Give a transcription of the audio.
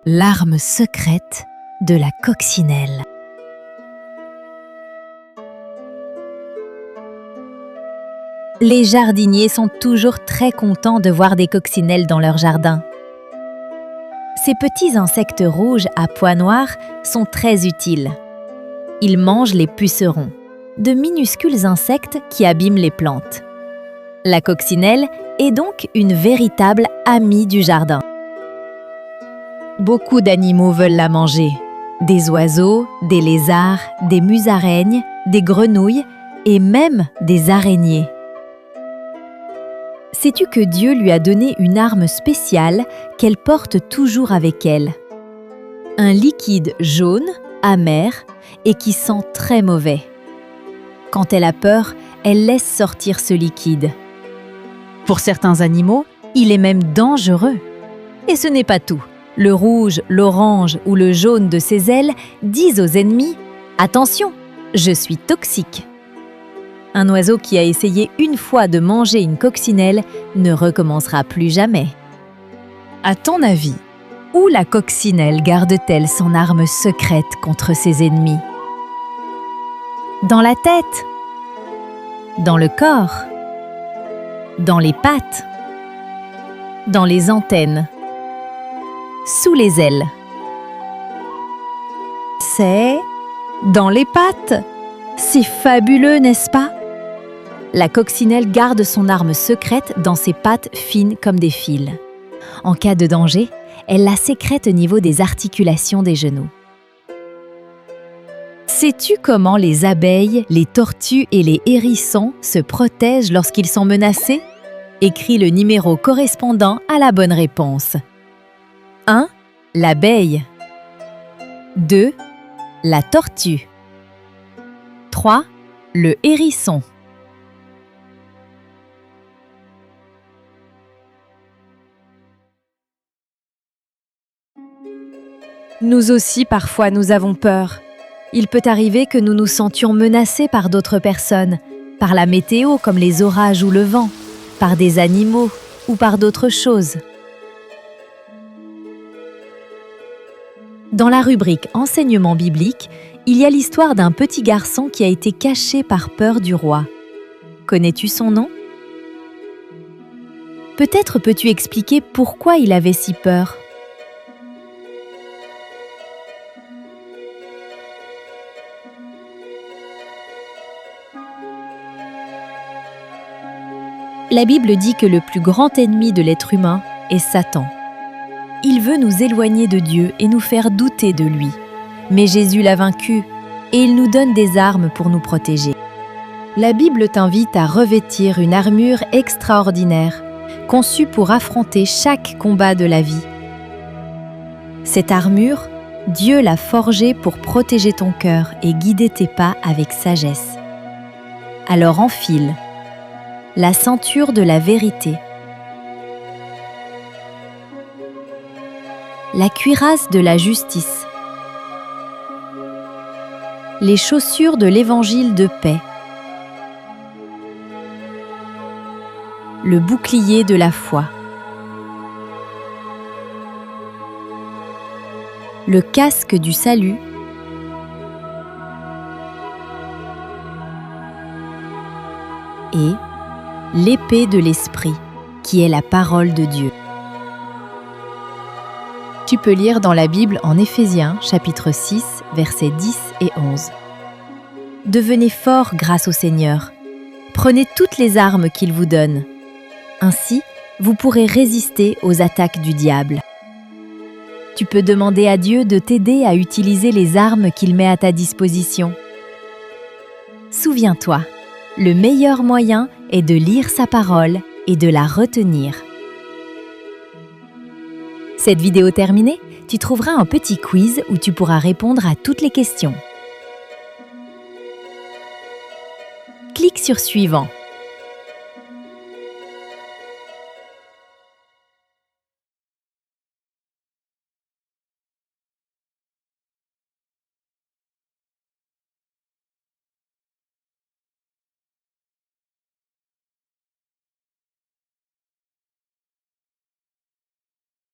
L'arme secrète de la coccinelle. Les jardiniers sont toujours très contents de voir des coccinelles dans leur jardin. Ces petits insectes rouges à pois noirs sont très utiles. Ils mangent les pucerons, de minuscules insectes qui abîment les plantes. La coccinelle est donc une véritable amie du jardin. Beaucoup d'animaux veulent la manger. Des oiseaux, des lézards, des musaraignes, des grenouilles et même des araignées. Sais-tu que Dieu lui a donné une arme spéciale qu'elle porte toujours avec elle? Un liquide jaune, amer et qui sent très mauvais. Quand elle a peur, elle laisse sortir ce liquide. Pour certains animaux, il est même dangereux. Et ce n'est pas tout. Le rouge, l'orange ou le jaune de ses ailes disent aux ennemis « Attention, je suis toxique ». Un oiseau qui a essayé une fois de manger une coccinelle ne recommencera plus jamais. À ton avis, où la coccinelle garde-t-elle son arme secrète contre ses ennemis? Dans la tête? Dans le corps? Dans les pattes? Dans les antennes? Sous les ailes? C'est dans les pattes. C'est fabuleux, n'est-ce pas? La coccinelle garde son arme secrète dans ses pattes fines comme des fils. En cas de danger, elle la sécrète au niveau des articulations des genoux. Sais-tu comment les abeilles, les tortues et les hérissons se protègent lorsqu'ils sont menacés? Écris le numéro correspondant à la bonne réponse. 1. L'abeille. 2. La tortue. 3. Le hérisson. Nous aussi, parfois, nous avons peur. Il peut arriver que nous nous sentions menacés par d'autres personnes, par la météo comme les orages ou le vent, par des animaux ou par d'autres choses. Dans la rubrique Enseignement biblique, il y a l'histoire d'un petit garçon qui a été caché par peur du roi. Connais-tu son nom? Peut-être peux-tu expliquer pourquoi il avait si peur? La Bible dit que le plus grand ennemi de l'être humain est Satan. Il veut nous éloigner de Dieu et nous faire douter de lui. Mais Jésus l'a vaincu et il nous donne des armes pour nous protéger. La Bible t'invite à revêtir une armure extraordinaire, conçue pour affronter chaque combat de la vie. Cette armure, Dieu l'a forgée pour protéger ton cœur et guider tes pas avec sagesse. Alors enfile la ceinture de la vérité, la cuirasse de la justice, les chaussures de l'évangile de paix, le bouclier de la foi, le casque du salut, et l'épée de l'Esprit, qui est la parole de Dieu. Tu peux lire dans la Bible en Éphésiens, chapitre 6, versets 10 et 11. Devenez forts grâce au Seigneur. Prenez toutes les armes qu'il vous donne. Ainsi, vous pourrez résister aux attaques du diable. Tu peux demander à Dieu de t'aider à utiliser les armes qu'il met à ta disposition. Souviens-toi, le meilleur moyen est de lire sa parole et de la retenir. Cette vidéo terminée, tu trouveras un petit quiz où tu pourras répondre à toutes les questions. Clique sur Suivant